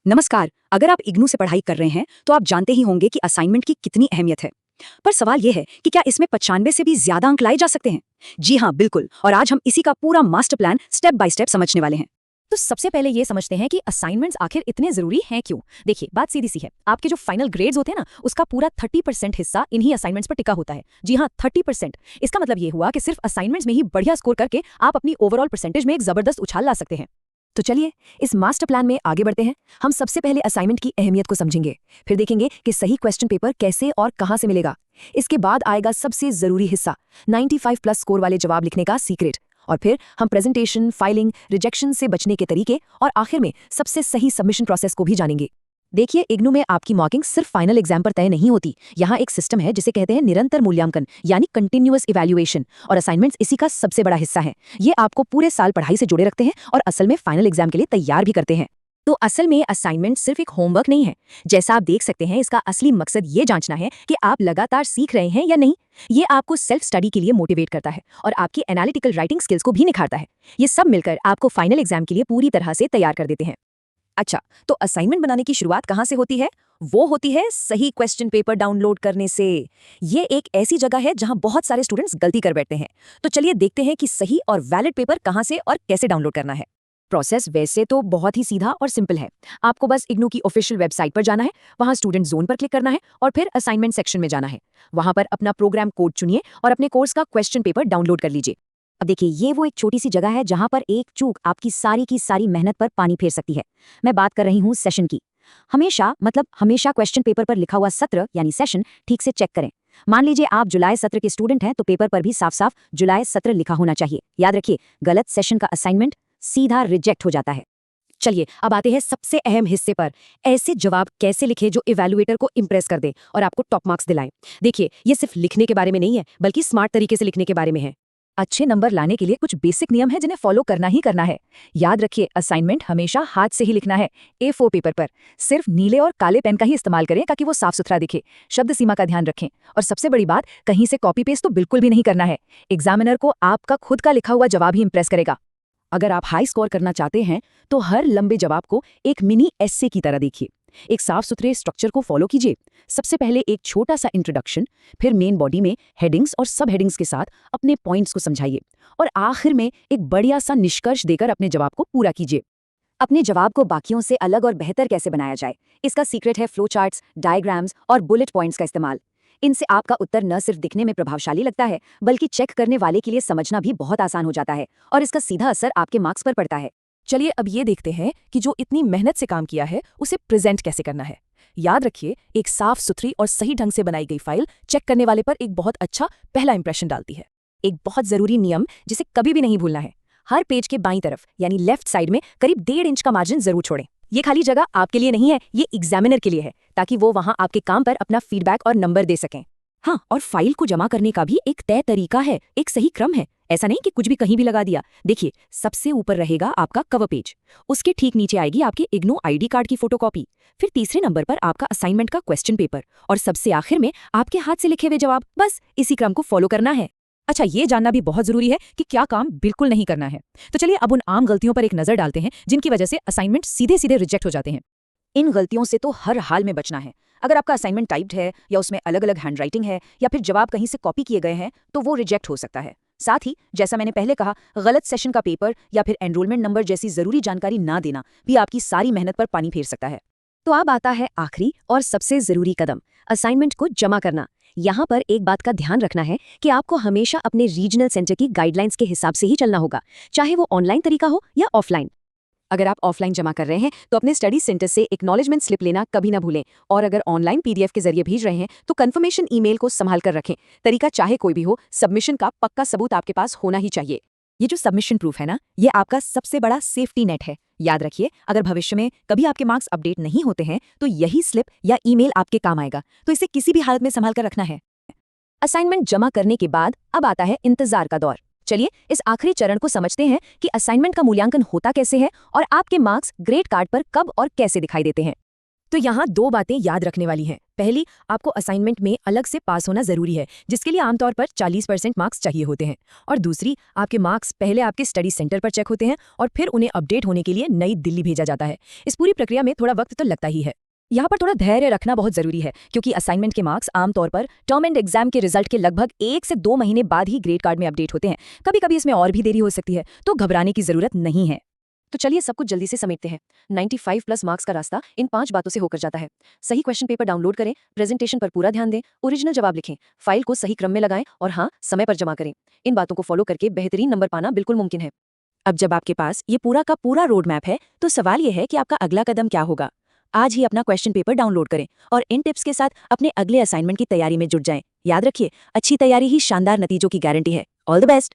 नमस्कार। अगर आप इग्नू से पढ़ाई कर रहे हैं तो आप जानते ही होंगे कि असाइनमेंट की कितनी अहमियत है। पर सवाल यह है कि क्या इसमें 95 से भी ज्यादा अंक लाए जा सकते हैं? जी हाँ, बिल्कुल। और आज हम इसी का पूरा master plan step by step समझने वाले हैं। तो सबसे पहले ये समझते हैं कि असाइनमेंट्स आखिर इतने जरूरी हैं क्यों। देखिए, बात सीधी सी है। आपके जो फाइनल ग्रेड्स होते हैं ना, उसका पूरा 30% हिस्सा इन्हीं असाइनमेंट्स पर टिका होता है। जी हाँ, 30%। इसका मतलब ये हुआ कि सिर्फ असाइनमेंट्स में ही बढ़िया स्कोर करके आप अपनी ओवरऑल परसेंटेज में एक जबरदस्त उछाल ला सकते हैं। तो चलिए इस मास्टर प्लान में आगे बढ़ते हैं। हम सबसे पहले असाइनमेंट की अहमियत को समझेंगे, फिर देखेंगे कि सही क्वेश्चन पेपर कैसे और कहां से मिलेगा। इसके बाद आएगा सबसे जरूरी हिस्सा, 95 प्लस स्कोर वाले जवाब लिखने का सीक्रेट। और फिर हम प्रेजेंटेशन, फाइलिंग, रिजेक्शन से बचने के तरीके और आखिर में सबसे सही सबमिशन प्रोसेस को भी जानेंगे। देखिए, इग्नू में आपकी मार्किंग सिर्फ फाइनल एग्जाम पर तय नहीं होती। यहाँ एक सिस्टम है जिसे कहते हैं निरंतर मूल्यांकन, यानी कंटिन्यूअस इवैल्यूएशन, और असाइनमेंट्स इसी का सबसे बड़ा हिस्सा है। ये आपको पूरे साल पढ़ाई से जुड़े रखते हैं और असल में फाइनल एग्जाम के लिए तैयार भी करते हैं। तो असल में असाइनमेंट सिर्फ एक होमवर्क नहीं है। जैसा आप देख सकते हैं, इसका असली मकसद ये जांचना है कि आप लगातार सीख रहे हैं या नहीं। ये आपको सेल्फ स्टडी के लिए मोटिवेट करता है और आपकी एनालिटिकल राइटिंग स्किल्स को भी निखारता है। ये सब मिलकर आपको फाइनल एग्जाम के लिए पूरी तरह से तैयार कर देते हैं। अच्छा, तो असाइनमेंट बनाने की शुरुआत कहाँ से होती है? वो होती है सही क्वेश्चन पेपर डाउनलोड करने से। ये एक ऐसी जगह है जहां बहुत सारे स्टूडेंट्स गलती कर बैठते हैं। तो चलिए देखते हैं कि सही और वैलिड पेपर कहां से और कैसे डाउनलोड करना है। प्रोसेस वैसे तो बहुत ही सीधा और सिंपल है। आपको बस इग्नू की ऑफिशियल वेबसाइट पर जाना है, वहां स्टूडेंट जोन पर क्लिक करना है और फिर असाइनमेंट सेक्शन में जाना है। वहां पर अपना प्रोग्राम कोड चुनिए और अपने कोर्स का क्वेश्चन पेपर डाउनलोड कर लीजिए। अब देखिए, ये वो एक छोटी सी जगह है जहां पर एक चूक आपकी सारी की सारी मेहनत पर पानी फेर सकती है। मैं बात कर रही हूँ सेशन की। हमेशा क्वेश्चन पेपर पर लिखा हुआ सत्र यानी सेशन ठीक से चेक करें। मान लीजिए आप जुलाई सत्र के स्टूडेंट हैं, तो पेपर पर भी साफ साफ जुलाई सत्र लिखा होना चाहिए। याद रखिए, गलत सेशन का असाइनमेंट सीधा रिजेक्ट हो जाता है। चलिए अब आते हैं सबसे अहम हिस्से पर। ऐसे जवाब कैसे लिखें जो इवैल्यूएटर को इंप्रेस कर दे और आपको टॉप मार्क्स दिलाएं। देखिए, ये सिर्फ लिखने के बारे में नहीं है, बल्कि स्मार्ट तरीके से लिखने के बारे में है। अच्छे नंबर लाने के लिए कुछ बेसिक नियम है जिन्हें फॉलो करना ही करना है। याद रखिए, असाइनमेंट हमेशा हाथ से ही लिखना है। A4 पेपर पर सिर्फ नीले और काले पेन का ही इस्तेमाल करें ताकि वो साफ सुथरा दिखे। शब्द सीमा का ध्यान रखें और सबसे बड़ी बात, कहीं से कॉपी पेस्ट तो बिल्कुल भी नहीं करना है। एग्जामिनर को आपका खुद का लिखा हुआ जवाब ही इंप्रेस करेगा। अगर आप हाई स्कोर करना चाहते हैं तो हर लंबे जवाब को एक मिनी एस्से की तरह देखिए। एक साफ सुथरे स्ट्रक्चर को फॉलो कीजिए। सबसे पहले एक छोटा सा इंट्रोडक्शन, फिर मेन बॉडी में हेडिंग्स और सब हेडिंग्स के साथ अपने पॉइंट्स को समझाइए और आखिर में एक बढ़िया सा निष्कर्ष देकर अपने जवाब को पूरा कीजिए। अपने जवाब को बाकियों से अलग और बेहतर कैसे बनाया जाए, इसका सीक्रेट है फ्लो चार्ट्स, डायग्राम्स और बुलेट पॉइंट्स का इस्तेमाल। इनसे आपका उत्तर न सिर्फ दिखने में प्रभावशाली लगता है, बल्कि चेक करने वाले के लिए समझना भी बहुत आसान हो जाता है और इसका सीधा असर आपके मार्क्स पर पड़ता है। चलिए अब ये देखते हैं कि जो इतनी मेहनत से काम किया है उसे प्रेजेंट कैसे करना है। याद रखिए, एक साफ सुथरी और सही ढंग से बनाई गई फाइल चेक करने वाले पर एक बहुत अच्छा पहला इंप्रेशन डालती है। एक बहुत जरूरी नियम जिसे कभी भी नहीं भूलना है, हर पेज के बाईं तरफ यानी लेफ्ट साइड में करीब 1.5 इंच का मार्जिन जरूर छोड़ें। ये खाली जगह आपके लिए नहीं है, ये एग्जामिनर के लिए है, ताकि वो वहां आपके काम पर अपना फीडबैक और नंबर दे सकें। हाँ, और फाइल को जमा करने का भी एक तय तरीका है, एक सही क्रम है। ऐसा नहीं कि कुछ भी कहीं भी लगा दिया। देखिए, सबसे ऊपर रहेगा आपका कवर पेज, उसके ठीक नीचे आएगी आपके इग्नू आईडी कार्ड की फोटोकॉपी, फिर तीसरे नंबर पर आपका असाइनमेंट का क्वेश्चन पेपर और सबसे आखिर में आपके हाथ से लिखे हुए जवाब। बस इसी क्रम को फॉलो करना है। अच्छा, ये जानना भी बहुत जरूरी है कि क्या काम बिल्कुल नहीं करना है। तो चलिए अब उन आम गलतियों पर एक नजर डालते हैं जिनकी वजह से असाइनमेंट सीधे सीधे रिजेक्ट हो जाते हैं। इन गलतियों से तो हर हाल में बचना है। अगर आपका असाइनमेंट टाइप्ड है या उसमें अलग अलग हैंडराइटिंग है या फिर जवाब कहीं से कॉपी किए गए हैं, तो वो रिजेक्ट हो सकता है। साथ ही, जैसा मैंने पहले कहा, गलत सेशन का पेपर या फिर एनरोलमेंट नंबर जैसी जरूरी जानकारी ना देना भी आपकी सारी मेहनत पर पानी फेर सकता है। तो अब आता है आखिरी और सबसे जरूरी कदम, असाइनमेंट को जमा करना। यहाँ पर एक बात का ध्यान रखना है कि आपको हमेशा अपने रीजनल सेंटर की गाइडलाइंस के हिसाब से ही चलना होगा, चाहे वो ऑनलाइन तरीका हो या ऑफलाइन। अगर आप ऑफलाइन जमा कर रहे हैं तो अपने स्टडी सेंटर से एक्नॉलेजमेंट स्लिप लेना कभी ना भूलें, और अगर ऑनलाइन PDF के जरिए भेज रहे हैं तो कंफर्मेशन ईमेल को संभाल कर रखें। तरीका चाहे कोई भी हो, सबमिशन का पक्का सबूत आपके पास होना ही चाहिए। ये जो सबमिशन प्रूफ है ना, ये आपका सबसे बड़ा सेफ्टी नेट है। याद रखिए, अगर भविष्य में कभी आपके मार्क्स अपडेट नहीं होते हैं तो यही स्लिप या ईमेल आपके काम आएगा, तो इसे किसी भी हालत में संभाल कर रखना है। असाइनमेंट जमा करने के बाद अब आता है इंतजार का दौर। चलिए इस आखिरी चरण को समझते हैं कि असाइनमेंट का मूल्यांकन होता कैसे है और आपके मार्क्स ग्रेड कार्ड पर कब और कैसे दिखाई देते हैं। तो यहाँ 2 बातें याद रखने वाली हैं। पहली, आपको असाइनमेंट में अलग से पास होना जरूरी है, जिसके लिए आमतौर पर 40% मार्क्स चाहिए होते हैं। और दूसरी, आपके मार्क्स पहले आपके स्टडी सेंटर पर चेक होते हैं और फिर उन्हें अपडेट होने के लिए नई दिल्ली भेजा जाता है। इस पूरी प्रक्रिया में थोड़ा वक्त तो लगता ही है। यहाँ पर थोड़ा धैर्य रखना बहुत जरूरी है, क्योंकि असाइनमेंट के मार्क्स आमतौर पर टर्म एंड एग्जाम के रिजल्ट के लगभग 1 से 2 महीने बाद ही ग्रेड कार्ड में अपडेट होते हैं। कभी कभी इसमें और भी देरी हो सकती है, तो घबराने की जरूरत नहीं है। तो चलिए सब कुछ जल्दी से समेटते हैं। 95 प्लस मार्क्स का रास्ता इन 5 बातों से होकर जाता है। सही क्वेश्चन पेपर डाउनलोड करें, प्रेजेंटेशन पर पूरा ध्यान दें, ओरिजिनल जवाब लिखें, फाइल को सही क्रम में लगाएं और हाँ, समय पर जमा करें। इन बातों को फॉलो करके बेहतरीन नंबर पाना बिल्कुल मुमकिन है। अब जब आपके पास ये पूरा का पूरा रोड मैप है, तो सवाल ये है कि आपका अगला कदम क्या होगा। आज ही अपना क्वेश्चन पेपर डाउनलोड करें और इन टिप्स के साथ अपने अगले असाइनमेंट की तैयारी में जुट जाएं। याद रखिए, अच्छी तैयारी ही शानदार नतीजों की गारंटी है। All the best.